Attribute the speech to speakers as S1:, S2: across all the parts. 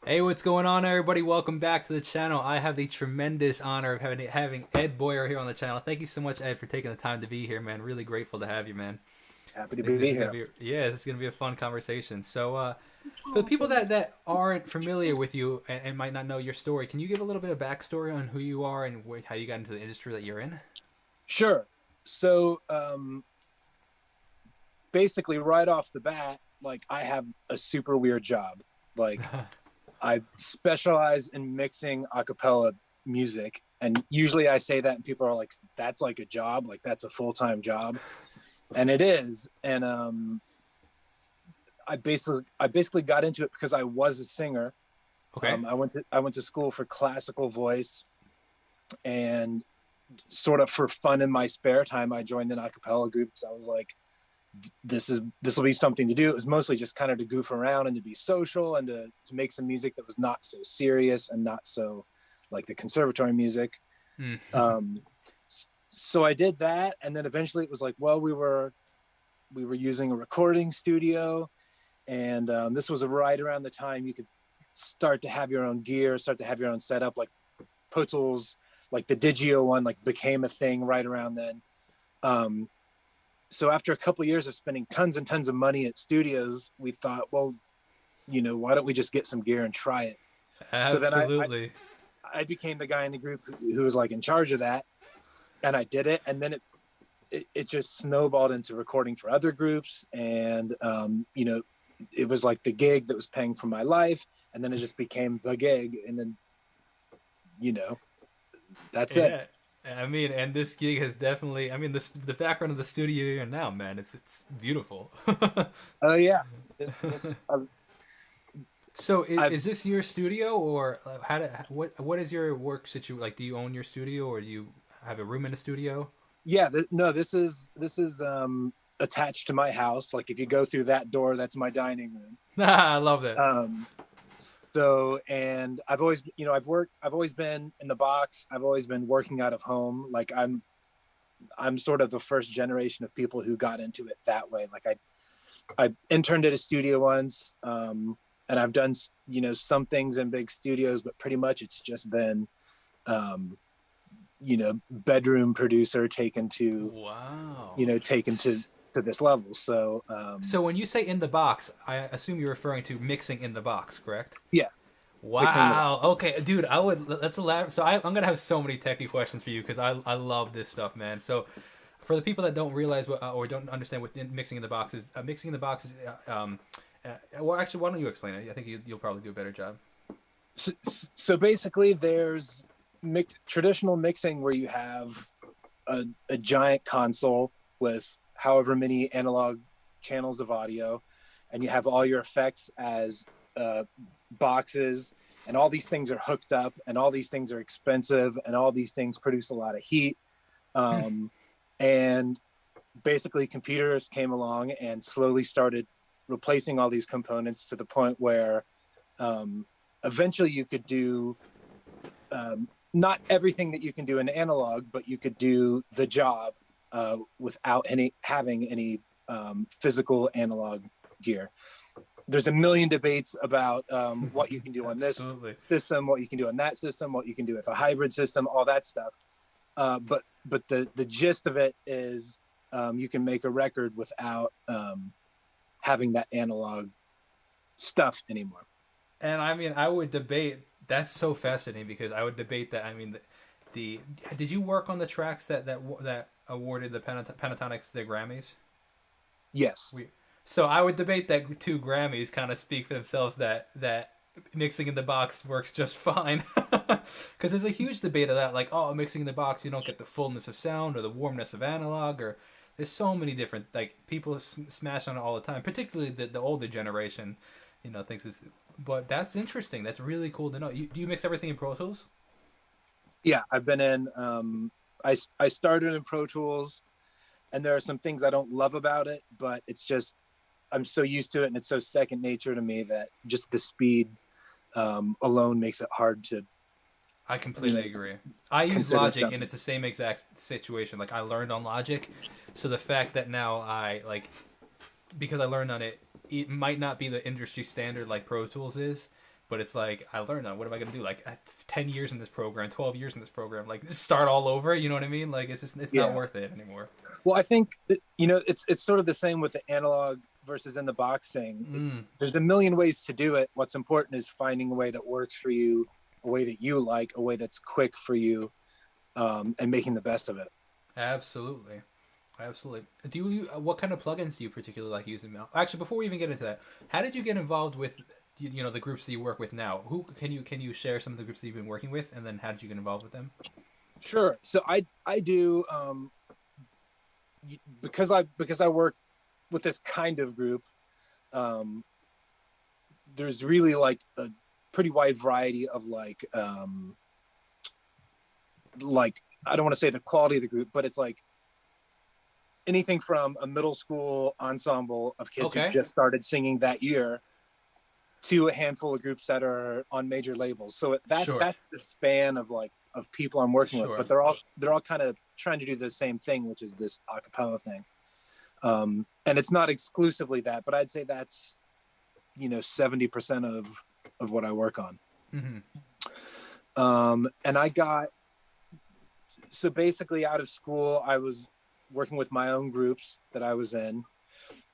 S1: Hey, what's going on, everybody? Welcome back to the channel. I have the tremendous honor of having Ed Boyer here on the channel. Thank you so much, Ed, for taking the time to be here, man. Really grateful to have you, man.
S2: Happy to
S1: I think
S2: be
S1: this is gonna
S2: here.
S1: be this is gonna be a fun conversation. So, for the people that aren't familiar with you and might not know your story, can you give a little bit of backstory on who you are and how you got into the industry that you're in?
S2: Sure. So, basically, right off the bat, like I have a super weird job. Like I specialize in mixing a cappella music, and usually I say that, and people are like, "That's like a job. Like that's a full-time job," and it is. And I basically got into it because I was a singer.
S1: Okay.
S2: I went to school for classical voice, and sort of for fun in my spare time, I joined an a cappella group. So I was like, this will be something to do. It was mostly just kind of to goof around and to be social and to make some music that was not so serious and not so like the conservatory music.
S1: Mm.
S2: Um, so I did that, and then eventually it was like, well, we were using a recording studio, and this was right around the time you could start to have your own gear, start to have your own setup. Like Pro Tools, like the Digio one, like became a thing right around then. Um, so after a couple of years of spending tons and tons of money at studios, we thought, well, why don't we just get some gear and try it? So then I,
S1: Absolutely.
S2: I became the guy in the group who was like in charge of that, and I did it, and then it just snowballed into recording for other groups, and it was like the gig that was paying for my life, and then it just became the gig, and then you know that's it.
S1: Yeah. I mean, and this gig has definitely. I mean, the background of the studio you're in now, man. It's beautiful.
S2: Oh yeah,
S1: So
S2: I've
S1: is this your studio or what is your work situation like? Do you own your studio or do you have a room in a studio?
S2: yeah, no, this is attached to my house. Like if you go through that door, that's my dining room.
S1: I love that.
S2: Um, so, and I've always, I've always been in the box. I've always been working out of home. Like I'm sort of the first generation of people who got into it that way. Like I interned at a studio once, and I've done, some things in big studios, but pretty much it's just been, um, bedroom producer
S1: Wow.
S2: taken to this level. So,
S1: So when you say in the box, I assume you're referring to mixing in the box, correct?
S2: yeah, mixing in the box.
S1: Wow. Okay, dude. I would let's elaborate. So I'm gonna have so many techie questions for you because I love this stuff, man. So for the people that don't realize what or don't understand what mixing in the box is, mixing in the box is. Well, actually, why don't you explain it? I think you'll probably do a better job.
S2: So basically there's traditional mixing where you have a giant console with however many analog channels of audio, and you have all your effects as boxes, and all these things are hooked up, and all these things are expensive, and all these things produce a lot of heat. um, and basically computers came along and slowly started replacing all these components to the point where um, eventually you could do not everything that you can do in analog, but you could do the job without having any physical analog gear. There's a million debates about what you can do on this
S1: Absolutely.
S2: system, what you can do on that system, what you can do with a hybrid system, all that stuff. But the gist of it is you can make a record without having that analog stuff anymore.
S1: And I mean, I would debate. That's so fascinating because I would debate that. I mean, the did you work on the tracks that awarded the Pentatonix the Grammys?
S2: Yes.
S1: We, so I would debate that two Grammys kind of speak for themselves. That mixing in the box works just fine. Because there's a huge debate of that, like, oh, mixing in the box, you don't get the fullness of sound or the warmness of analog, or there's so many different like people smash on it all the time, particularly the older generation. Thinks it's. But that's interesting. That's really cool to know. Do you mix everything in Pro Tools?
S2: Yeah, I've been in. I started in Pro Tools, and there are some things I don't love about it, but it's just I'm so used to it, and it's so second nature to me that just the speed alone makes it hard to
S1: I
S2: you
S1: completely
S2: know
S1: agree. I use
S2: consider
S1: Logic, and
S2: stuff.
S1: it's the same exact situation. Like I learned on Logic, so the fact that now I because I learned on it, it might not be the industry standard like Pro Tools is, But it's like, I learned that. What am I going to do? Like 10 years in this program, 12 years in this program, like just start all over. You know what I mean? Like it's not worth it anymore.
S2: Well, I think that, it's sort of the same with the analog versus in the box thing. There's a million ways to do it. What's important is finding a way that works for you, a way that you like, a way that's quick for you, and making the best of it.
S1: Absolutely. Do you what kind of plugins do you particularly like using now? Actually, before we even get into that, how did you get involved with the groups that you work with now? Who can you share some of the groups that you've been working with, and then how did you get involved with them?
S2: Sure. So I do because I work with this kind of group. There's really like a pretty wide variety of like I don't want to say the quality of the group, but it's like anything from a middle school ensemble of kids who just started singing that year to a handful of groups that are on major labels. So that's the span of people I'm working with, but they're all kind of trying to do the same thing, which is this a cappella thing. And it's not exclusively that, but I'd say that's 70% of what I work on. And so basically out of school, I was working with my own groups that I was in.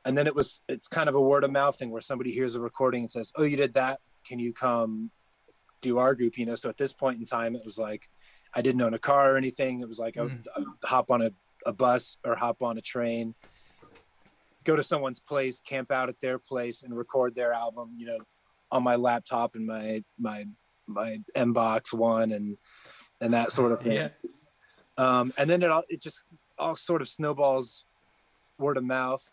S2: And then it's kind of a word of mouth thing where somebody hears a recording and says, "Oh, you did that. Can you come do our group?" So at this point in time, it was like, I didn't own a car or anything. It was like, I would hop on a bus or hop on a train, go to someone's place, camp out at their place and record their album, on my laptop and my M-Box One and that sort of thing.
S1: Yeah.
S2: And then it just all sort of snowballs word of mouth.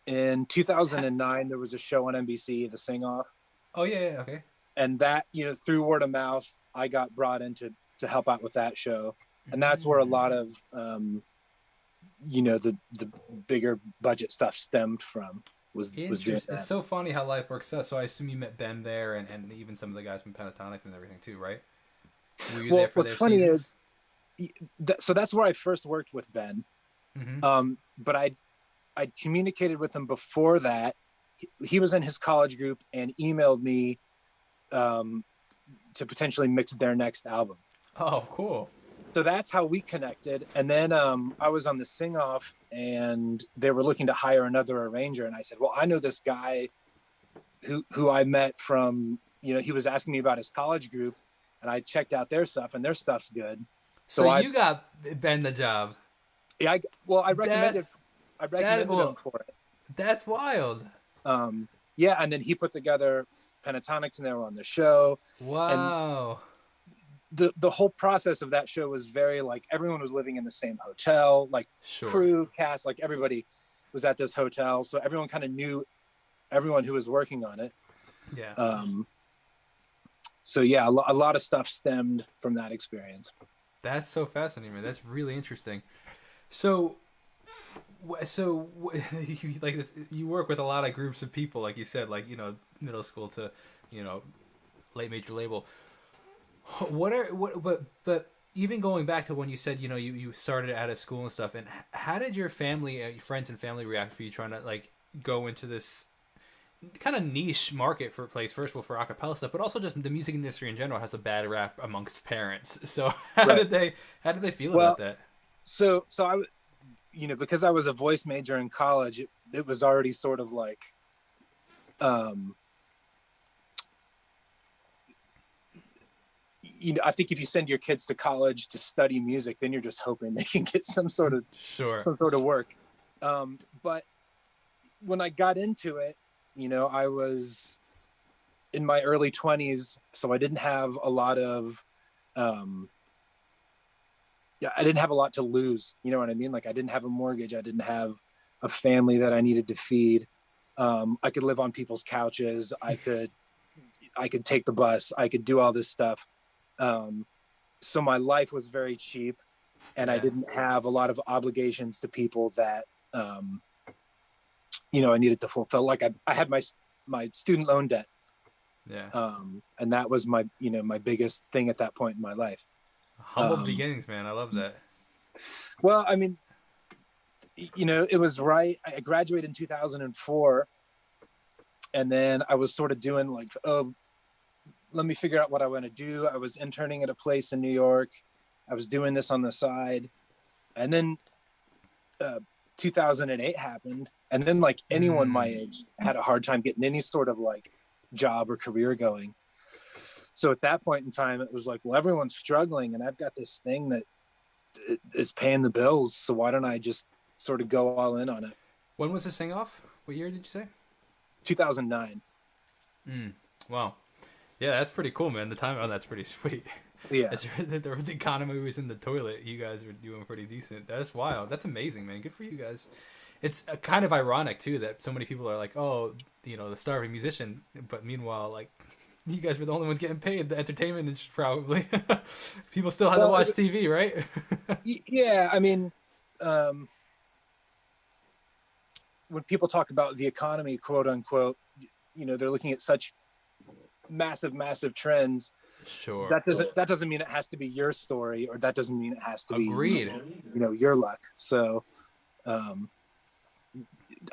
S2: In 2009, there was a show on NBC, The Sing Off.
S1: Oh yeah, okay.
S2: And that, through word of mouth, I got brought in to help out with that show. And that's where a lot of, the bigger budget stuff stemmed from. Was doing that.
S1: It's so funny how life works out. So I assume you met Ben there and even some of the guys from Pentatonix and everything too, right? Were you there for
S2: what's funny seasons? So that's where I first worked with Ben. But I'd communicated with him before that. He was in his college group and emailed me to potentially mix their next album.
S1: Oh, cool.
S2: So that's how we connected. And then I was on the Sing Off and they were looking to hire another arranger. And I said, well, I know this guy who I met from, he was asking me about his college group and I checked out their stuff and their stuff's good.
S1: So you got Ben the job.
S2: Yeah. I recommended him for it.
S1: That's wild.
S2: Yeah. And then he put together Pentatonix and they were on the show.
S1: Wow.
S2: And the whole process of that show was very like everyone was living in the same hotel, like crew, cast, like everybody was at this hotel. So everyone kind of knew everyone who was working on it.
S1: Yeah.
S2: So yeah, a lot of stuff stemmed from that experience.
S1: That's so fascinating, man. That's really interesting. So you work with a lot of groups of people, like you said, like, middle school to, late major label. But even going back to when you said, you started out of school and stuff, and how did your family, friends and family react for you trying to like go into this kind of niche market for place, first of all, for a cappella stuff, but also just the music industry in general has a bad rap amongst parents. So how did they feel about that?
S2: So I, because I was a voice major in college, it was already sort of like, I think if you send your kids to college to study music, then you're just hoping they can get some sort of work. But when I got into it, I was in my early 20s, so I didn't have a lot of, I didn't have a lot to lose. You know what I mean? Like I didn't have a mortgage. I didn't have a family that I needed to feed. I could live on people's couches. I could take the bus. I could do all this stuff. So my life was very cheap and I didn't have a lot of obligations to people that, I needed to fulfill. Like I had my student loan debt.
S1: Yeah.
S2: And that was my biggest thing at that point in my life.
S1: Humble beginnings, man. I love that.
S2: Well, I mean, it was right. I graduated in 2004 And then I was sort of doing like, oh, let me figure out what I want to do. I was interning at a place in New York. I was doing this on the side. And then 2008 happened. And then like anyone my age had a hard time getting any sort of like job or career going. So at that point in time, it was like, well, everyone's struggling and I've got this thing that is paying the bills. So why don't I just sort of go all in on it?
S1: When was this thing off? What year did you say?
S2: 2009.
S1: Wow. Yeah, that's pretty cool, man. The time on that's pretty sweet.
S2: Yeah.
S1: The economy was in the toilet. You guys were doing pretty decent. That's wild. That's amazing, man. Good for you guys. It's kind of ironic too that so many people are like, oh, the starving musician, but meanwhile, like, you guys were the only ones getting paid. The entertainment industry, probably. People still had to watch TV, right?
S2: Yeah, I mean, when people talk about the economy, quote unquote, they're looking at such massive trends.
S1: Sure.
S2: That doesn't mean it has to be your story, or that doesn't mean it has to
S1: Agreed.
S2: be your luck. So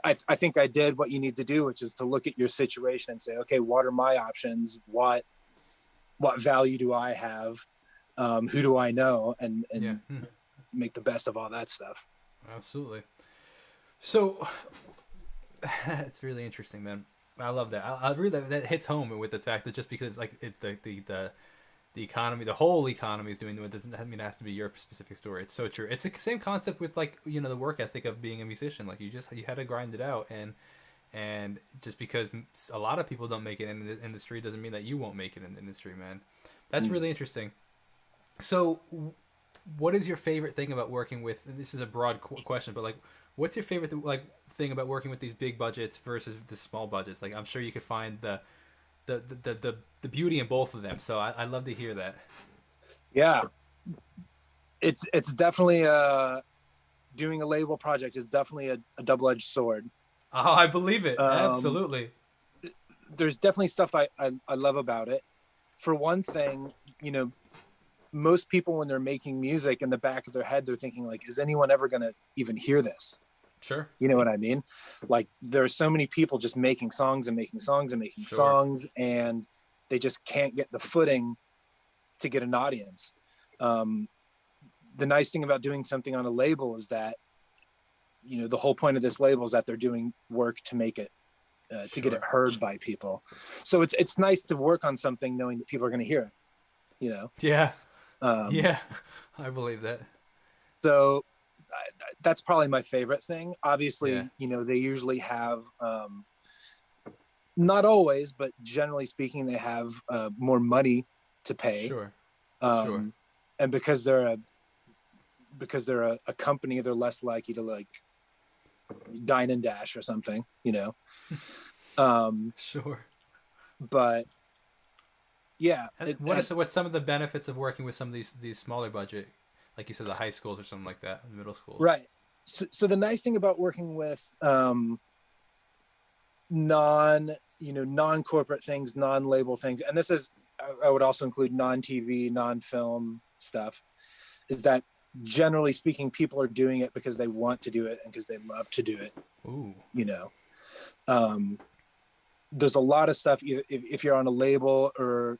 S2: I think I did what you need to do, which is to look at your situation and say, okay, what are my options? What value do I have? Who do I know? And make the best of all that stuff. Absolutely.
S1: So it's really interesting, man. I love that. I really that hits home with the fact that just because like the economy, the whole economy is doing it doesn't mean it has to be your specific story. It's so true. It's the same concept with like the work ethic of being a musician. Like you had to grind it out, and just because a lot of people don't make it in the industry doesn't mean that you won't make it in the industry, man. That's really interesting. So, what is your favorite thing about working with? And this is a broad question, but like, what's your favorite thing about working with these big budgets versus the small budgets? Like, I'm sure you could find the beauty in both of them. So I'd love to hear that.
S2: Yeah, it's definitely doing a label project is definitely a double-edged sword.
S1: Oh, I believe it. Absolutely.
S2: There's definitely stuff I love about it. For one thing, most people when they're making music, in the back of their head, they're thinking like, is anyone ever going to even hear this?
S1: Sure.
S2: You know what I mean? Like there's so many people just making songs and making songs and making songs, and they just can't get the footing to get an audience. The nice thing about doing something on a label is that, the whole point of this label is that they're doing work to make it, to get it heard by people. So it's nice to work on something knowing that people are going to hear it,
S1: Yeah. Yeah, I believe that.
S2: So that's probably my favorite thing. Obviously, they usually have, not always, but generally speaking, they have more money to pay.
S1: Sure.
S2: And because they're a company, they're less likely to like dine and dash or something,
S1: Sure.
S2: But yeah.
S1: What's some of the benefits of working with some of these smaller budget, like you said, the high schools or something like that, the middle schools?
S2: Right. So the nice thing about working with non-corporate things, non-label things, and this is, I would also include non-TV, non-film stuff, is that generally speaking, people are doing it because they want to do it and because they love to do it.
S1: Ooh.
S2: There's a lot of stuff, if you're on a label or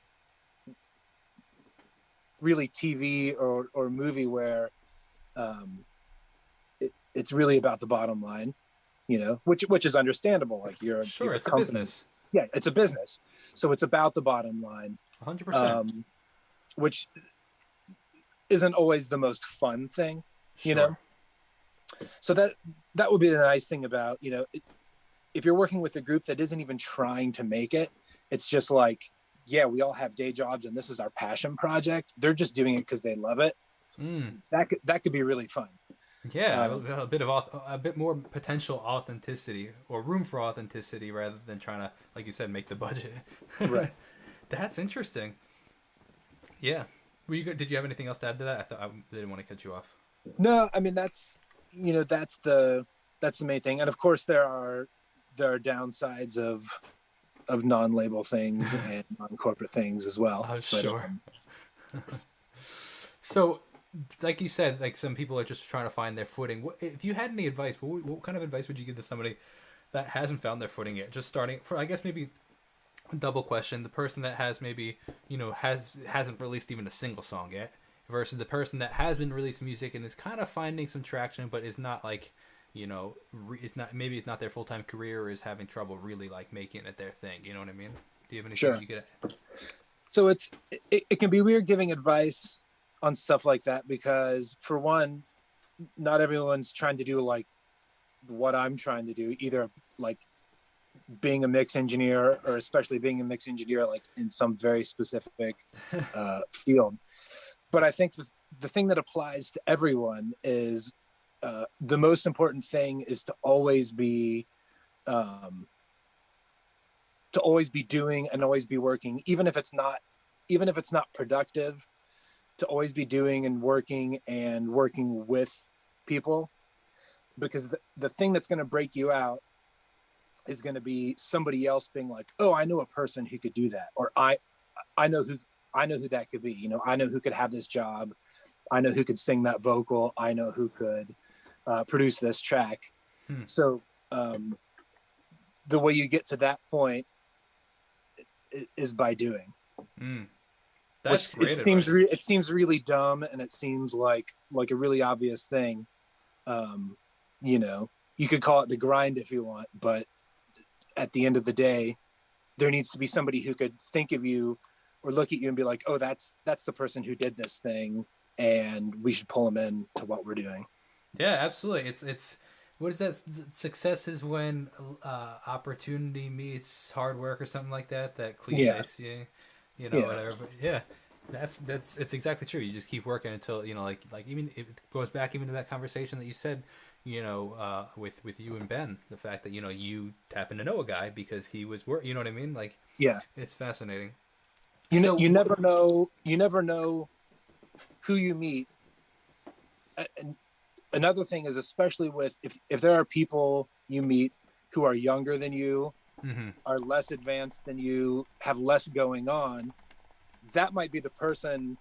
S2: really TV or movie where it's really about the bottom line, which is understandable. Like you're
S1: it's
S2: a
S1: a business.
S2: Yeah, it's a business. So it's about the bottom line.
S1: 100%.
S2: Which isn't always the most fun thing, So that would be the nice thing about, if you're working with a group that isn't even trying to make it, it's just like, yeah, we all have day jobs and this is our passion project. They're just doing it because they love it. That could be really fun.
S1: Yeah, a bit more potential authenticity or room for authenticity rather than trying to, like you said, make the budget.
S2: Right.
S1: That's interesting. Yeah. Did you have anything else to add to that? I didn't want to cut you off.
S2: No, I mean that's the main thing, and of course there are downsides of non-label things and non-corporate things as well.
S1: Oh, sure. So, like you said, like some people are just trying to find their footing. If you had any advice, what kind of advice would you give to somebody that hasn't found their footing yet, just starting for, I guess maybe a double question, the person that has maybe, hasn't released even a single song yet versus the person that has been releasing music and is kind of finding some traction but is not like, it's not, maybe it's not their full-time career or is having trouble really like making it their thing. You know what I mean? Do you have anything
S2: Sure.
S1: you get?
S2: So it can be weird giving advice on stuff like that because, for one, not everyone's trying to do like what I'm trying to do, either like being a mix engineer or especially being a mix engineer like in some very specific field. But I think the thing that applies to everyone is the most important thing is to always be doing and always be working, even if it's not productive, to always be doing and working with people, because the thing that's going to break you out is going to be somebody else being like, oh, I know a person who could do that, or I know who that could be. I know who could have this job. I know who could sing that vocal. I know who could produce this track. So the way you get to that point is by doing.
S1: That's
S2: which
S1: great.
S2: It seems really dumb, and it seems like a really obvious thing. You could call it the grind if you want, but at the end of the day, there needs to be somebody who could think of you or look at you and be like, oh, that's the person who did this thing, and we should pull them in to what we're doing.
S1: Yeah, absolutely. It's what is that? Success is when opportunity meets hard work or something like that. That cliche, whatever. But yeah, it's exactly true. You just keep working until like even it goes back even to that conversation that you said, with you and Ben, the fact that you happen to know a guy because he was you know what I mean? Like,
S2: yeah,
S1: it's fascinating.
S2: You never know who you meet. And another thing is, especially with if there are people you meet who are younger than you, are less advanced than you, have less going on, that might be the person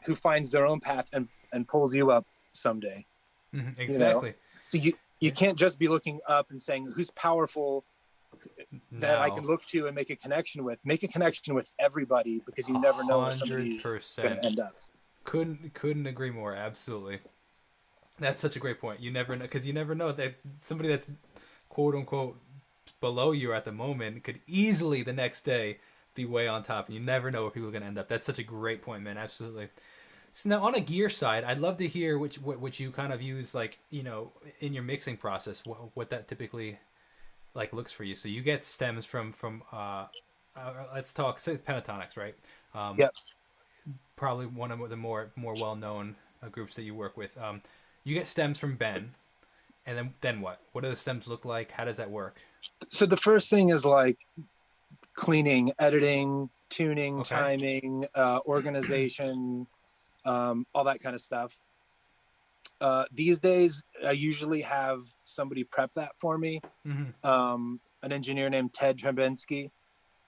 S2: who finds their own path and pulls you up someday.
S1: Exactly.
S2: So you can't just be looking up and saying, who's powerful that I can look to and make a connection with. Make a connection with everybody, because you never know where somebody's going to end up.
S1: Couldn't agree more. Absolutely. That's such a great point. You never know, because you never know that somebody that's quote unquote below you at the moment could easily the next day be way on top, and you never know where people are going to end up. That's such a great point, man. Absolutely. So now on a gear side, I'd love to hear which you kind of use, like, in your mixing process, what that typically like looks for you. So you get stems from let's talk, say, Pentatonix, right?
S2: Yep.
S1: Probably one of the more well-known groups that you work with. You get stems from Ben, and then what? What do the stems look like? How does that work?
S2: So the first thing is like cleaning, editing, tuning,
S1: Okay.
S2: timing, organization, all that kind of stuff. These days, I usually have somebody prep that for me. An engineer named Ted Trebinski,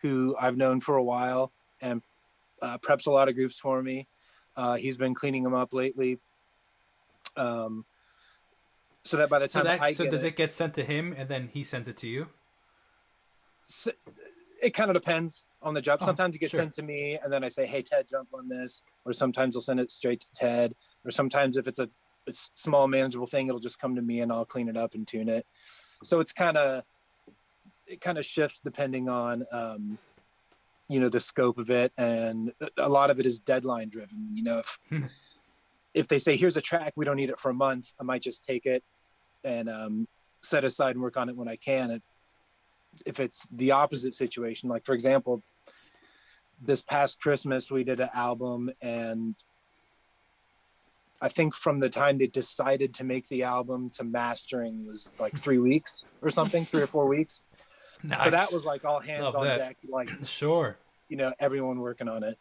S2: who I've known for a while and preps a lot of groups for me. He's been cleaning them up lately. So that by the time
S1: does it get sent to him and then he sends it to you?
S2: So it kind of depends on the job. Sometimes it gets
S1: sure.
S2: sent to me and then I say, hey, Ted, jump on this. Or sometimes I'll send it straight to Ted. Or sometimes if it's a small manageable thing, it'll just come to me and I'll clean it up and tune it. So it kind of shifts depending on, the scope of it. And a lot of it is deadline driven. If they say, here's a track, we don't need it for a month, I might just take it and set aside and work on it when I can. If it's the opposite situation, like, for example, this past Christmas, we did an album, and I think from the time they decided to make the album to mastering was like 3 weeks or something, 3 or 4 weeks.
S1: Nice.
S2: So that was like all hands on deck, like,
S1: sure,
S2: everyone working on it.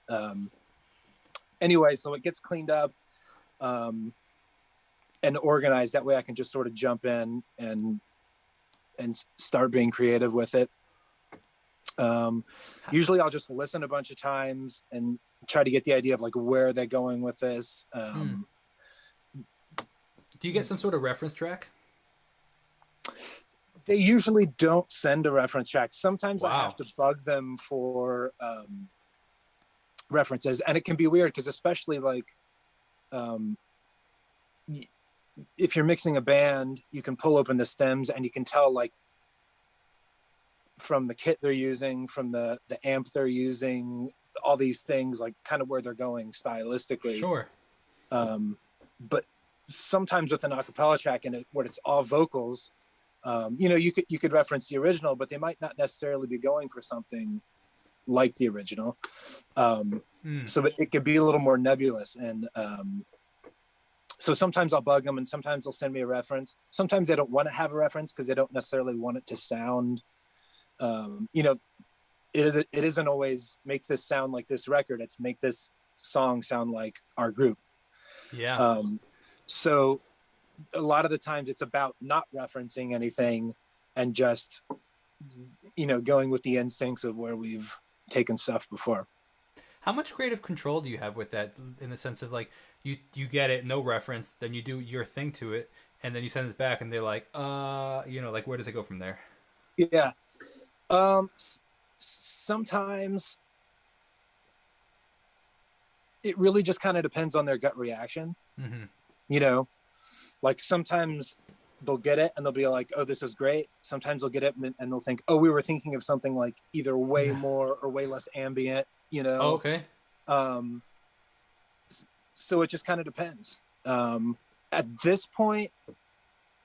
S2: Anyway, so it gets cleaned up and organized. That way I can just sort of jump in and start being creative with it. Usually I'll just listen a bunch of times and try to get the idea of like where they're going with this.
S1: Do you get some sort of reference track?
S2: They usually don't send a reference track. Sometimes I
S1: Wow.
S2: have to bug them for references, and it can be weird because especially like if you're mixing a band, you can pull open the stems and you can tell like from the kit they're using, from the amp they're using, all these things, like kind of where they're going stylistically.
S1: Sure.
S2: But sometimes with an acapella track in it, where it's all vocals, you know, you could reference the original, but they might not necessarily be going for something like the original. So it could be a little more nebulous. And so sometimes I'll bug them, and sometimes they'll send me a reference. Sometimes they don't want to have a reference because they don't necessarily want it to sound, you know, it isn't always make this sound like this record. It's make this song sound like our group.
S1: Yeah.
S2: So a lot of the times it's about not referencing anything and just, you know, going with the instincts of where we've taken stuff before.
S1: How much creative control do you have with that, in the sense of like you get it, no reference, then you do your thing to it, and then you send it back and they're like, you know, like where does it go from there?
S2: Yeah. Sometimes it really just kind of depends on their gut reaction. You know, like sometimes they'll get it and they'll be like, oh, this is great. Sometimes they'll get it and they'll think, oh, we were thinking of something like either way more or way less ambient, you know?
S1: Oh, okay.
S2: So it just kind of depends. At this point,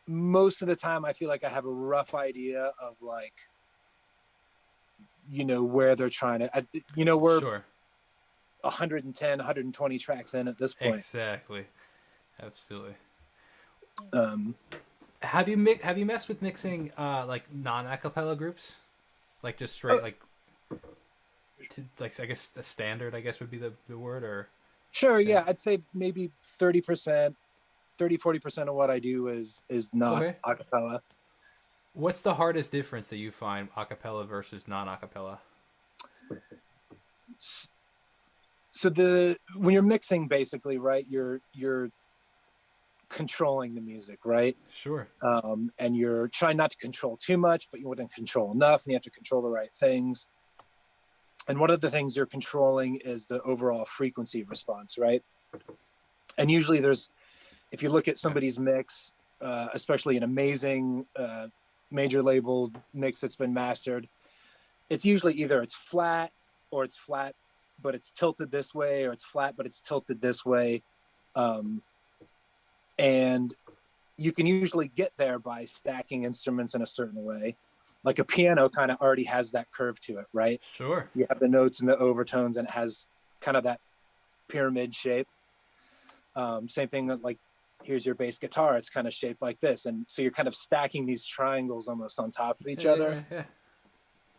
S2: most of the time I feel like I have a rough idea of like, you know, where they're trying to, you know, we're
S1: sure.
S2: 110, 120 tracks in at this point.
S1: Exactly. Absolutely. Have you messed with mixing like non-acapella groups, like just straight like I guess the standard, I guess would be the word, or
S2: sure, yeah, I'd say maybe 30%, 40% of what I do is not acapella.
S1: What's the hardest difference that you find acapella versus non-acapella?
S2: So when you're mixing, basically, right, you're controlling the music, right?
S1: Sure.
S2: And you're trying not to control too much, but you want to control enough, and you have to control the right things. And one of the things you're controlling is the overall frequency response, right? And usually if you look at somebody's mix, especially an amazing major label mix that's been mastered, it's usually either it's flat or it's flat but it's tilted this way, or it's flat but it's tilted this way. And you can usually get there by stacking instruments in a certain way. Like a piano kind of already has that curve to it, right?
S1: Sure.
S2: You have the notes and the overtones, and it has kind of that pyramid shape. Same thing that, like, here's your bass guitar. It's kind of shaped like this. And so you're kind of stacking these triangles almost on top of each other.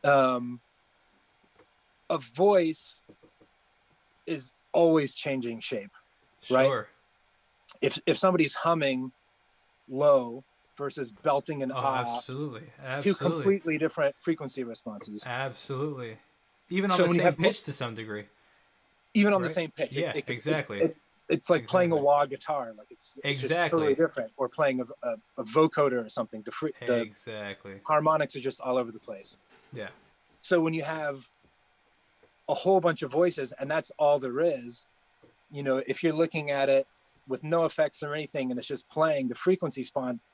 S2: A voice is always changing shape, right?
S1: Sure.
S2: If somebody's humming low versus belting an
S1: absolutely.
S2: Two completely different frequency responses.
S1: Absolutely. Even on the same pitch to some degree.
S2: Even on the same pitch.
S1: Yeah, exactly.
S2: It's like playing a wah guitar. Like it's just totally different. Or playing a vocoder or something. The harmonics are just all over the place.
S1: Yeah.
S2: So when you have a whole bunch of voices and that's all there is, you know, if you're looking at it with no effects or anything and it's just playing, the frequency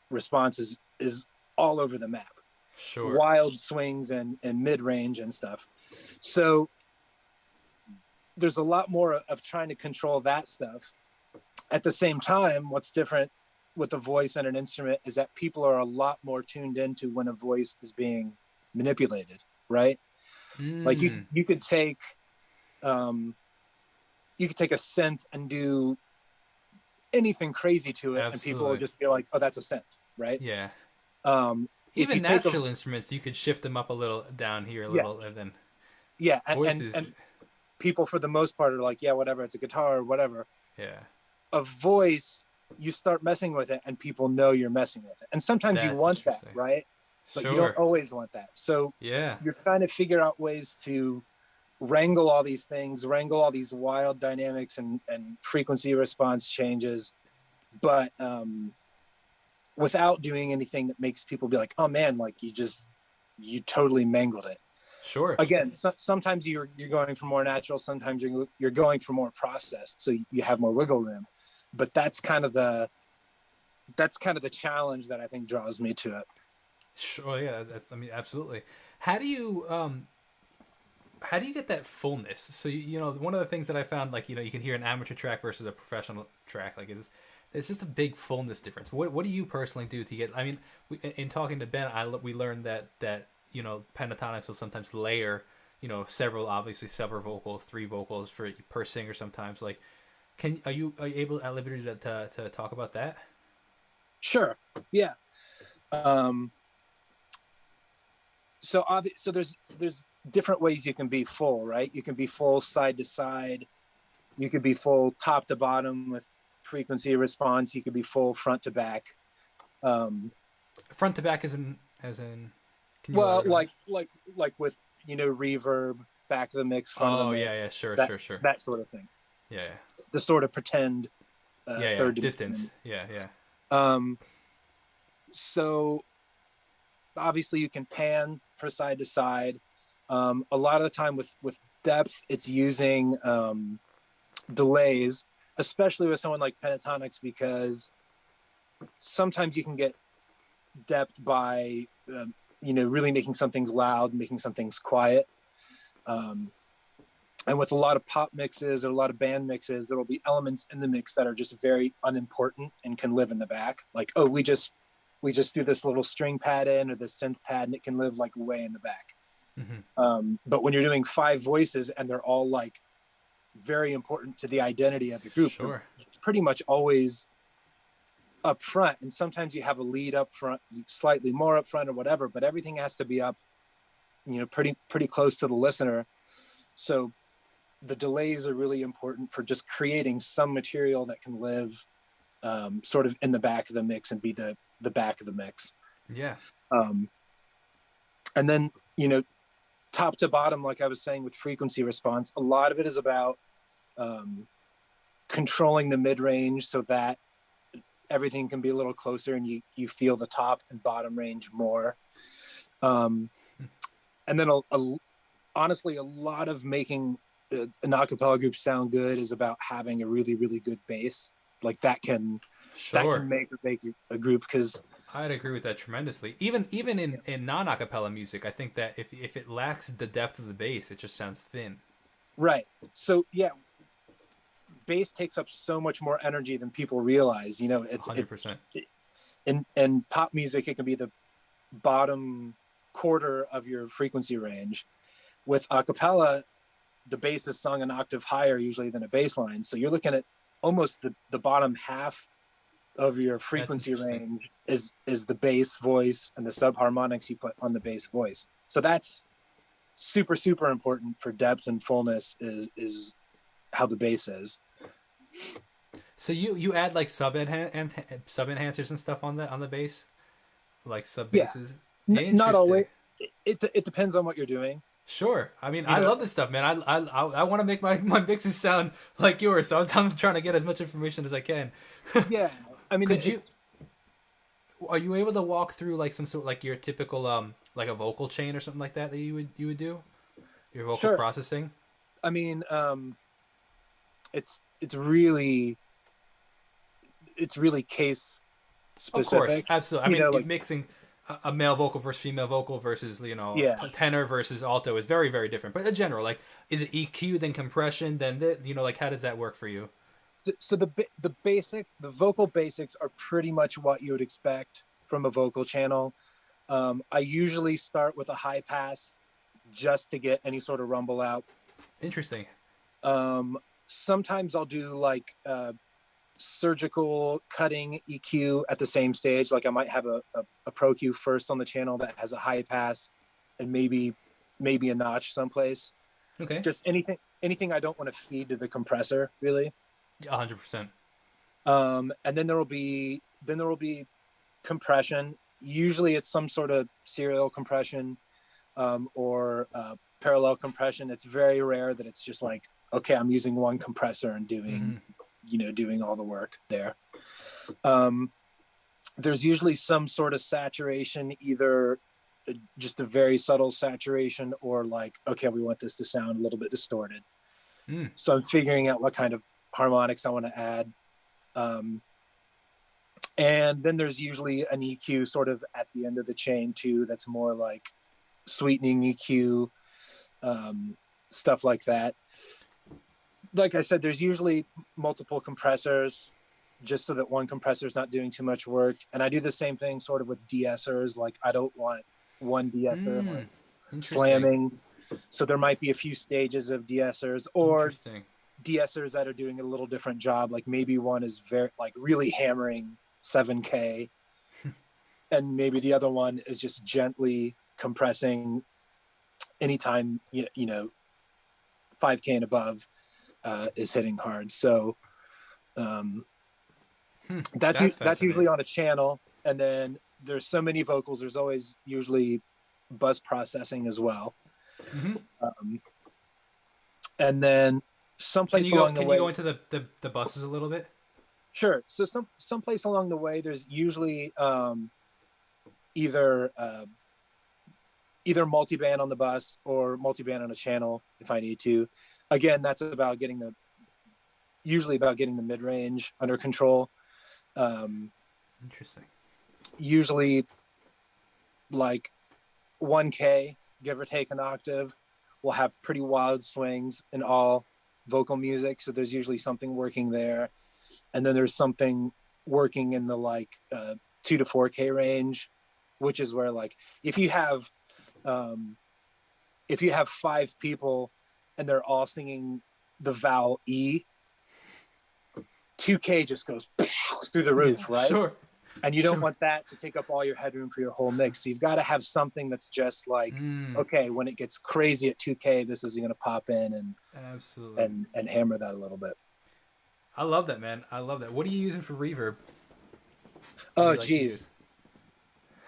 S2: response is all over the map.
S1: Sure.
S2: Wild swings and mid-range and stuff. So there's a lot more of trying to control that stuff. At the same time, what's different with a voice and an instrument is that people are a lot more tuned into when a voice is being manipulated, right? Like you could take a synth and do anything crazy to it. Absolutely. And people will just be like, oh, that's a synth, right?
S1: Yeah. Even natural instruments, you could shift them up a little, down here a little, and then voices.
S2: And people for the most part are like, yeah, whatever, it's a guitar or whatever.
S1: Yeah.
S2: A voice, you start messing with it and people know you're messing with it. And sometimes you want that, right? But you don't always want that. So you're trying to figure out ways to wrangle all these things, wrangle all these wild dynamics and frequency response changes, but without doing anything that makes people be like, oh man, like you totally mangled it.
S1: Sure.
S2: Again, sometimes you're going for more natural, sometimes you're going for more processed, so you have more wiggle room. But that's kind of the challenge that I think draws me to it.
S1: Sure, yeah, I mean, absolutely. How do you get that fullness? So you know, one of the things that I found, like, you know, you can hear an amateur track versus a professional track, like it's just a big fullness difference. What do you personally do to get? I mean, in talking to Ben, we learned that you know, Pentatonix will sometimes layer, you know, several vocals, 3 vocals per singer sometimes. Like, are you able at liberty to talk about that?
S2: Sure. Yeah. So there's different ways you can be full, right? You can be full side to side. You could be full top to bottom with frequency response. You could be full front to back.
S1: Front to back as in.
S2: Well, like with, you know, reverb, back of the mix, front of the mix.
S1: Yeah, sure.
S2: That sort of thing.
S1: Yeah.
S2: The sort of pretend third
S1: distance. Yeah.
S2: So obviously you can pan from side to side. A lot of the time with depth, it's using delays, especially with someone like Pentatonix, because sometimes you can get depth by you know, really making some things loud, making some things quiet. And with a lot of pop mixes or a lot of band mixes, there will be elements in the mix that are just very unimportant and can live in the back. Like, oh, we just threw this little string pad in or this synth pad, and it can live like way in the back. Mm-hmm. But when you're doing 5 voices and they're all like very important to the identity of the group,
S1: sure,
S2: pretty much always up front. And sometimes you have a lead up front, slightly more up front or whatever, but everything has to be up, you know, pretty close to the listener. So the delays are really important for just creating some material that can live sort of in the back of the mix and be the back of the mix.
S1: Yeah.
S2: And then, you know, top to bottom, like I was saying with frequency response, a lot of it is about controlling the mid-range so that everything can be a little closer and you feel the top and bottom range more. And then honestly, a lot of making an acapella group sound good is about having a really, really good bass. Like that can make or break a group, because
S1: I'd agree with that tremendously. Even in non-acapella music, I think that if it lacks the depth of the bass, it just sounds thin.
S2: Right. So yeah, bass takes up so much more energy than people realize. You know, it's
S1: 100%.
S2: In pop music, it can be the bottom quarter of your frequency range. With acapella, the bass is sung an octave higher usually than a bass line. So you're looking at almost the bottom half of your frequency range is the bass voice, and the subharmonics you put on the bass voice. So that's super, super important for depth and fullness is how the bass is.
S1: So you add like sub enhancers and stuff on the bass, like sub basses.
S2: Yeah. Not always. It depends on what you're doing.
S1: Sure. I mean, I love this stuff, man. I want to make my mixes sound like yours, so I'm trying to get as much information as I can.
S2: Yeah. I mean,
S1: are you able to walk through like some sort, like your typical like a vocal chain or something like that you would do? Your vocal processing?
S2: I mean, it's really case specific.
S1: Of course, absolutely. I mean,
S2: like,
S1: mixing a male vocal versus female vocal versus, you know, tenor versus alto is very, very different. But in general, like, is it EQ then compression then you know, like, how does that work for you?
S2: So the vocal basics are pretty much what you would expect from a vocal channel. I usually start with a high pass just to get any sort of rumble out.
S1: Interesting.
S2: Sometimes I'll do like surgical cutting EQ at the same stage. Like I might have a Pro Q first on the channel that has a high pass and maybe a notch someplace.
S1: Okay.
S2: Just anything I don't want to feed to the compressor, really.
S1: 100%.
S2: And then there will be compression. Usually it's some sort of serial compression or parallel compression. It's very rare that it's just like, okay, I'm using one compressor and doing, doing all the work there. there's usually some sort of saturation, either just a very subtle saturation or like, okay, we want this to sound a little bit distorted. So I'm figuring out what kind of harmonics I want to add. And then there's usually an EQ sort of at the end of the chain too, that's more like sweetening EQ, stuff like that. Like I said, there's usually multiple compressors just so that one compressor is not doing too much work. And I do the same thing sort of with de-essers. Like I don't want one de-esser like slamming. So there might be a few stages of de-essers or de-essers that are doing a little different job. Like maybe one is very like really hammering 7K and maybe the other one is just gently compressing anytime, you know, 5K and above is hitting hard. So that's usually on a channel. And then there's so many vocals. There's always usually bus processing as well. And then someplace along the way. Can you
S1: go into the buses a little bit?
S2: Sure. So someplace along the way, there's usually either multi-band on the bus or multi-band on a channel if I need to. Again, that's about usually about getting the mid-range under control.
S1: Interesting.
S2: Usually like 1K, give or take an octave, will have pretty wild swings in all vocal music. So there's usually something working there. And then there's something working in the like 2 to 4K range, which is where like if you have 5 people and they're all singing the vowel E, 2K just goes through the roof, right?
S1: Sure.
S2: And you don't want that to take up all your headroom for your whole mix. So you've got to have something that's just like, okay, when it gets crazy at 2K, this is going to pop in and
S1: absolutely
S2: and hammer that a little bit.
S1: I love that, man. I love that. What are you using for reverb?
S2: Oh, geez.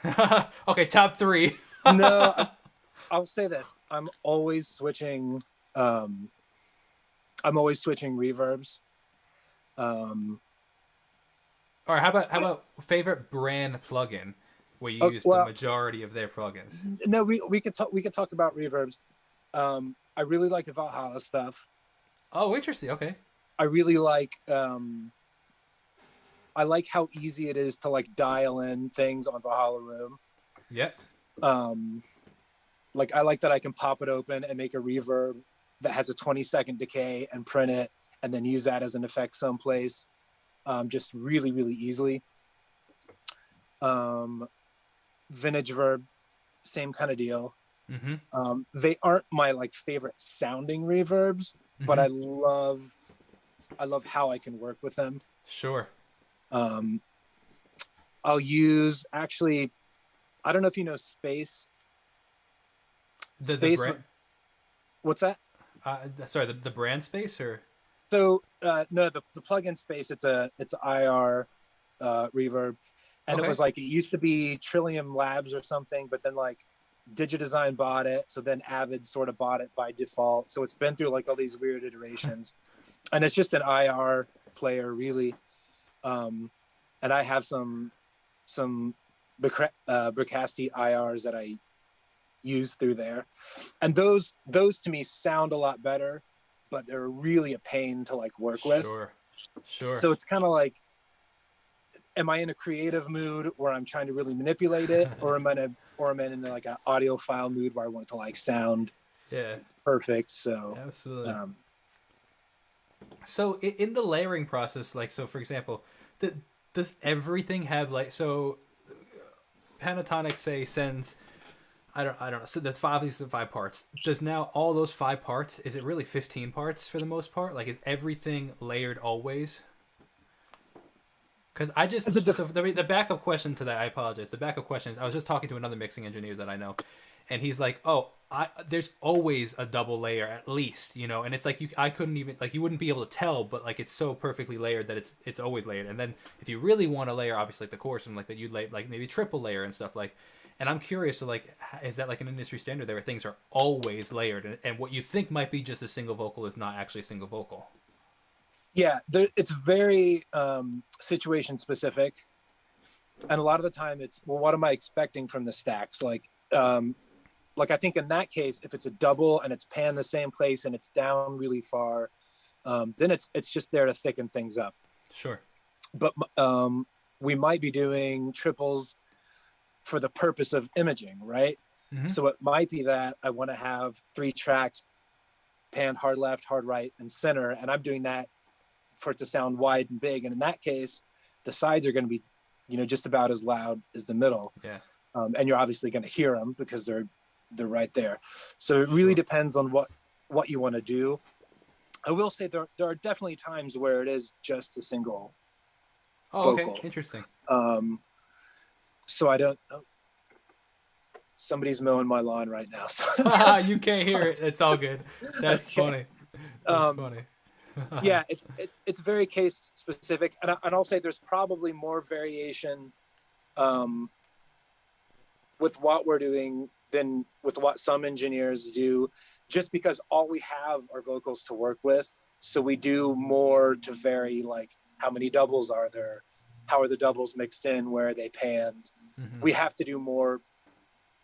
S1: Okay, top 3.
S2: No, I'll say this. I'm always switching reverbs.
S1: All right, how about favorite brand plugin where you use the majority of their plugins?
S2: No, we could talk about reverbs. I really like the Valhalla stuff.
S1: Oh, interesting. Okay.
S2: I really like I like how easy it is to like dial in things on Valhalla Room.
S1: Yeah.
S2: Like I like that I can pop it open and make a reverb that has a 20-second decay and print it and then use that as an effect someplace. Just really, really easily. Vintage Verb, same kind of deal. They aren't my like favorite sounding reverbs, but I love how I can work with them.
S1: Sure.
S2: I'll use actually, I don't know if you know Space.
S1: The brand?
S2: What's that?
S1: Sorry, the brand Space or?
S2: So no, the plugin Space. It's IR reverb, and it was like it used to be Trillium Labs or something, but then like Digidesign bought it, so then Avid sort of bought it by default. So it's been through like all these weird iterations, and it's just an IR player really. And I have some Bricasti IRs that I use through there, and those to me sound a lot better, but they're really a pain to like work with. Sure. So it's kind of like, am I in a creative mood where I'm trying to really manipulate it, or am I in like an audiophile mood where I want it to like sound perfect? So
S1: absolutely. So in the layering process, like, so for example, does everything have like, so Pentatonix say sends, I don't know, so these are the 5 parts. Does now all those 5 parts, is it really 15 parts for the most part? Like, is everything layered always? Because I just, so the backup question to that, I apologize. The backup question is, I was just talking to another mixing engineer that I know, and he's like, oh, there's always a double layer at least, you know, and it's like, I couldn't even, like, you wouldn't be able to tell, but like, it's so perfectly layered that it's always layered. And then if you really want to layer, obviously like the chorus and like that, you'd like maybe triple layer and stuff like, and I'm curious, so like, is that like an industry standard there where things are always layered and what you think might be just a single vocal is not actually a single vocal?
S2: Yeah, it's very situation specific. And a lot of the time it's, well, what am I expecting from the stacks? Like I think in that case, if it's a double and it's panned the same place and it's down really far, then it's just there to thicken things up.
S1: Sure.
S2: But we might be doing triples for the purpose of imaging, right?
S1: Mm-hmm.
S2: So it might be that I want to have 3 tracks panned hard left, hard right, and center, and I'm doing that for it to sound wide and big. And in that case, the sides are going to be, just about as loud as the middle.
S1: Yeah.
S2: And you're obviously going to hear them because they're right there. So it really depends on what you want to do. I will say there are definitely times where it is just a single vocal.
S1: Okay, interesting.
S2: So I don't. Somebody's mowing my lawn right now. So
S1: you can't hear it. It's all good. That's funny. That's funny.
S2: Yeah, it's very case specific, and I'll say there's probably more variation with what we're doing than with what some engineers do, just because all we have are vocals to work with. So we do more to vary, like how many doubles are there, how are the doubles mixed in, where are they panned. Mm-hmm. We have to do more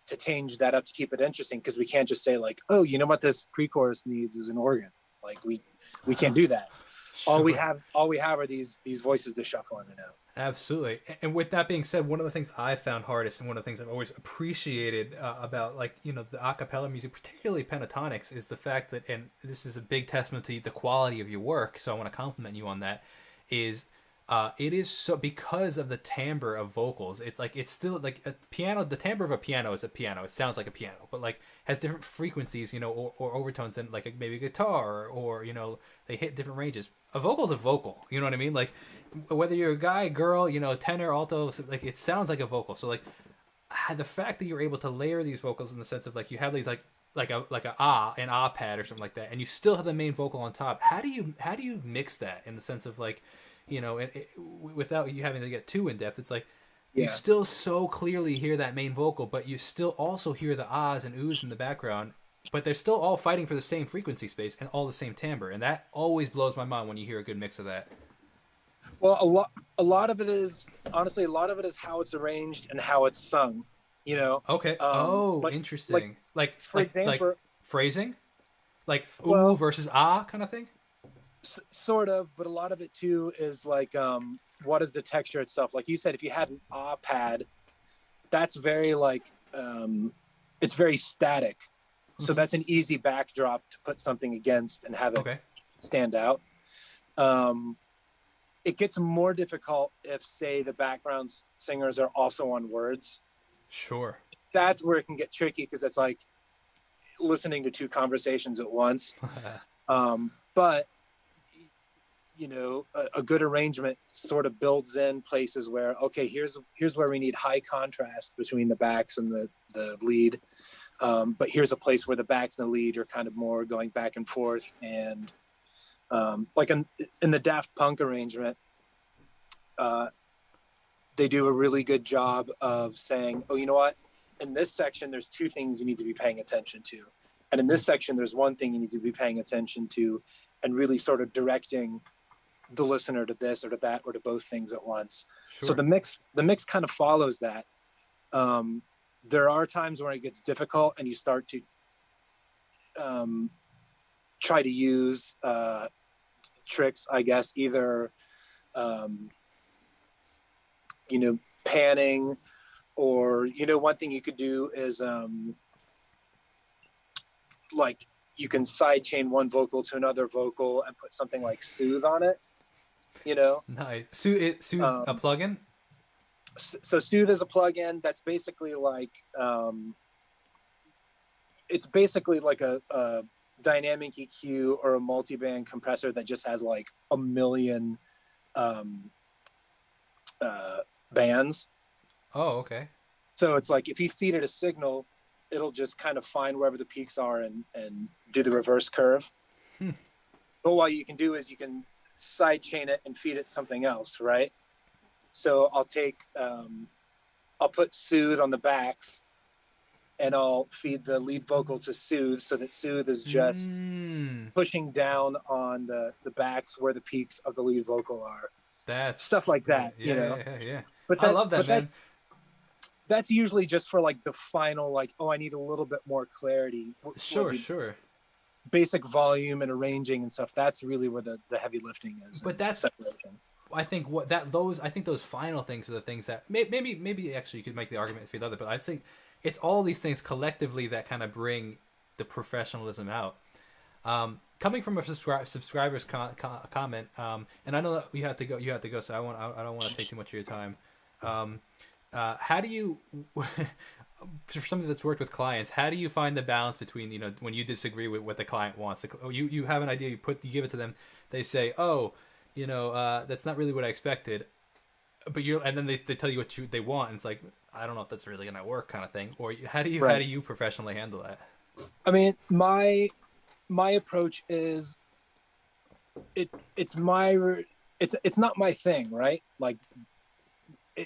S2: to change that up to keep it interesting, because we can't just say like, oh, you know what this pre-chorus needs is an organ. Like we can't do that. Sure. All we have are these voices to shuffle in and out.
S1: Absolutely. And with that being said, one of the things I found hardest, and one of the things I've always appreciated about the a cappella music, particularly Pentatonix, is the fact that, and this is a big testament to the quality of your work, so I want to compliment you on that, is it is so, because of the timbre of vocals, it's still like a piano. The timbre of a piano is a piano. It sounds like a piano, but like has different frequencies, or overtones than like maybe a guitar, or they hit different ranges. A vocal's a vocal, you know what I mean? Like whether you're a guy, girl, tenor, alto, like it sounds like a vocal. So like the fact that you're able to layer these vocals in the sense of like you have these like an ah pad or something like that, and you still have the main vocal on top. How do you mix that in the sense of like, without you having to get too in depth? It's like you still so clearly hear that main vocal, but you still also hear the ahs and oohs in the background, but they're still all fighting for the same frequency space and all the same timbre, and that always blows my mind when you hear a good mix of that.
S2: Well, a lot of it is honestly how it's arranged and how it's sung.
S1: Okay. Interesting. Like
S2: for example,
S1: like phrasing, like ooh versus ah kind of thing.
S2: Sort of, but a lot of it too is like what is the texture itself? Like you said, if you had an ah pad, that's very like it's very static. Mm-hmm. So that's an easy backdrop to put something against and have it stand out. It gets more difficult if, say, the background singers are also on words. Sure. That's where it can get tricky, because it's like listening to 2 conversations at once. But a good arrangement sort of builds in places where, okay, here's where we need high contrast between the backs and the lead. But here's a place where the backs and the lead are kind of more going back and forth. And like in the Daft Punk arrangement, they do a really good job of saying, oh, you know what? In this section, there's 2 things you need to be paying attention to. And in this section, there's 1 thing you need to be paying attention to, and really sort of directing the listener to this or to that or to both things at once. Sure. So the mix kind of follows that. There are times where it gets difficult and you start to try to use tricks, I guess, either panning, or one thing you could do is like you can sidechain one vocal to another vocal and put something like soothe on it.
S1: Nice. Soothe a plugin.
S2: So soothe is a plugin that's basically like it's basically like a dynamic EQ or a multi-band compressor that just has like a million bands.
S1: Oh, okay.
S2: So it's like if you feed it a signal, it'll just kind of find wherever the peaks are and do the reverse curve. But what you can do is you can sidechain it and feed it something else, right? So I'll put soothe on the backs, and I'll feed the lead vocal to soothe, so that soothe is just pushing down on the backs where the peaks of the lead vocal are.
S1: That's
S2: stuff like
S1: brilliant.
S2: that, you
S1: Yeah,
S2: know.
S1: yeah, yeah, yeah.
S2: But
S1: I love that, man.
S2: that's usually just for like the final, like, oh, I need a little bit more clarity.
S1: Sure, sure.
S2: Basic volume and arranging and stuff. That's really where the heavy lifting is.
S1: But that's,
S2: separation.
S1: I think I think those final things are the things that maybe actually you could make the argument for the other, but I'd say it's all these things collectively that kind of bring the professionalism out. Coming from a subscriber's comment, and I know that you have to go, so I don't want to take too much of your time. How do you, for something that's worked with clients, how do you find the balance between, you know, when you disagree with what the client wants? Like, you have an idea, you give it to them, they say, oh, you know, that's not really what I expected, but and then they tell you what they want, and it's like, I don't know if that's really gonna work, kind of thing. Or how do you professionally handle that?
S2: I mean, my approach is it's not my thing, right? Like,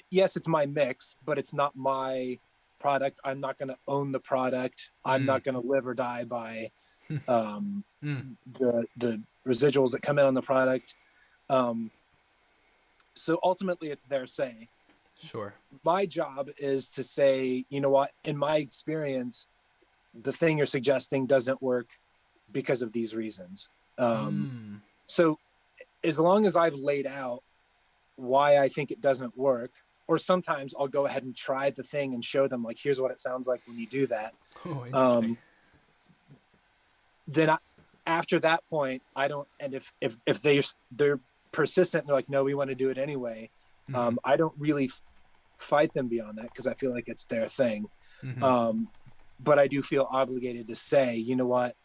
S2: yes, it's my mix, but it's not my product. I'm not going to own the product. I'm not going to live or die by the residuals that come in on the product. So ultimately it's their say.
S1: Sure. My
S2: job is to say, you know what, in my experience, the thing you're suggesting doesn't work because of these reasons. So as long as I've laid out why I think it doesn't work, or sometimes I'll go ahead and try the thing and show them, like, here's what it sounds like when you do that. Then after that point, I don't, and if they're persistent and they're like, no, we want to do it anyway, I don't really fight them beyond that, because I feel like it's their thing. But I do feel obligated to say, you know what,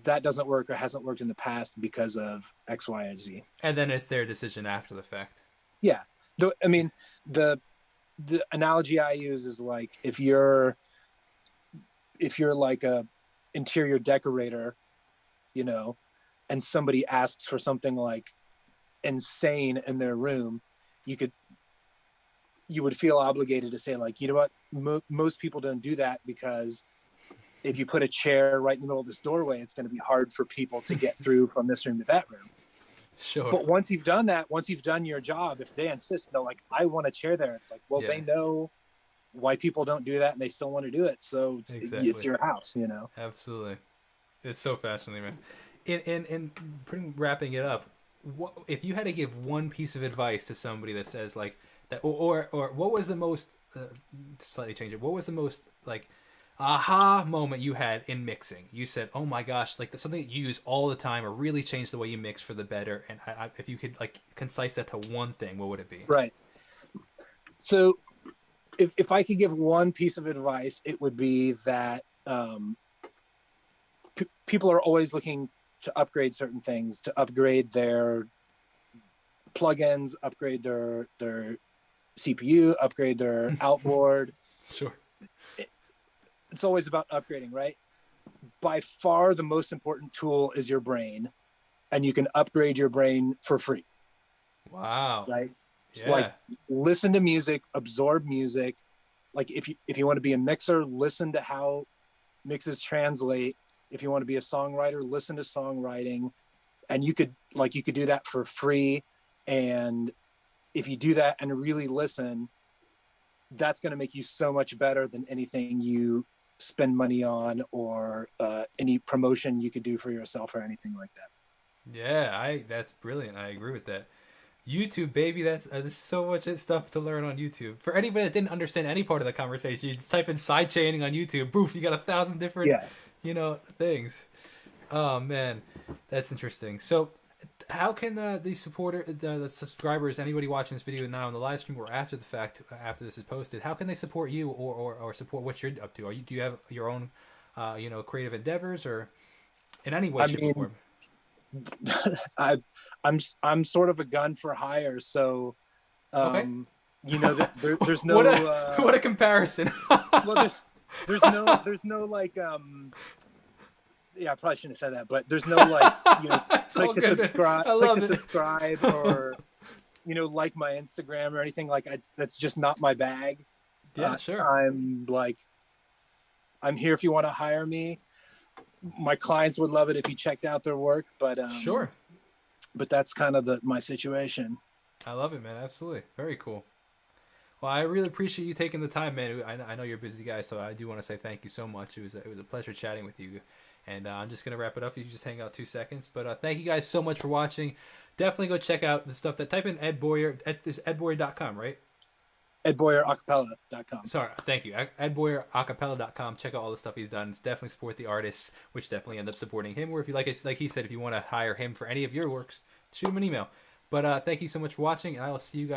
S2: that doesn't work or hasn't worked in the past because of X, Y, and Z.
S1: And then it's their decision after the fact.
S2: Yeah. I mean, the analogy I use is like, if you're like a interior decorator, you know, and somebody asks for something like insane in their room, you would feel obligated to say, like, you know what, most people don't do that, because if you put a chair right in the middle of this doorway, it's going to be hard for people to get through from this room to that room.
S1: Sure.
S2: But once you've done that, once you've done your job, if they insist, they're like, I want a chair there. It's like, well, they know why people don't do that, and they still want to do it. So it's your house, you know?
S1: Absolutely. It's so fascinating, man. And wrapping it up, if you had to give one piece of advice to somebody that says like that, or what was the most, slightly change it, what was the most like aha moment you had in mixing? You said, oh my gosh, like that's something that you use all the time or really changed the way you mix for the better. And if you could like concise that to one thing, what would it be?
S2: Right. So if I could give one piece of advice, it would be that people are always looking to upgrade certain things, to upgrade their plugins, upgrade their CPU, upgrade their outboard.
S1: Sure.
S2: It's always about upgrading, right? By far, the most important tool is your brain, and you can upgrade your brain for free.
S1: Wow.
S2: Right?
S1: Yeah.
S2: Like, listen to music, absorb music. Like, if you want to be a mixer, listen to how mixes translate. If you want to be a songwriter, listen to songwriting, and you could do that for free. And if you do that and really listen, that's going to make you so much better than anything you spend money on, or any promotion you could do for yourself or anything like that.
S1: Yeah, that's brilliant. I agree with that. YouTube, baby, there's so much stuff to learn on YouTube. For anybody that didn't understand any part of the conversation, you just type in sidechaining on YouTube. Boof, you got 1,000 different, things. Oh man, that's interesting. So, how can the subscribers, anybody watching this video now on the live stream or after the fact, after this is posted, how can they support you or support what you're up to? Do you have your own, creative endeavors, or in any way, shape, or form?
S2: I'm sort of a gun for hire, so
S1: okay.
S2: There's no
S1: what a comparison.
S2: Well, there's no like yeah, I probably shouldn't have said that, but there's no like, click to subscribe or like my Instagram or anything like that. That's just not my bag.
S1: Yeah, sure.
S2: I'm here if you want to hire me. My clients would love it if you checked out their work, but
S1: sure.
S2: but that's kind of my situation.
S1: I love it, man. Absolutely. Very cool. Well, I really appreciate you taking the time, man. I know you're a busy guy, so I do want to say thank you so much. It was a pleasure chatting with you. And I'm just going to wrap it up. If you just hang out 2 seconds. But thank you guys so much for watching. Definitely go check out the stuff that type in Ed Boyer. This edboyer.com, right?
S2: edboyeracapella.com.
S1: Sorry, thank you. edboyeracapella.com. Check out all the stuff he's done. It's definitely support the artists, which definitely end up supporting him. Or if you like he said, if you want to hire him for any of your works, shoot him an email. But thank you so much for watching, and I will see you guys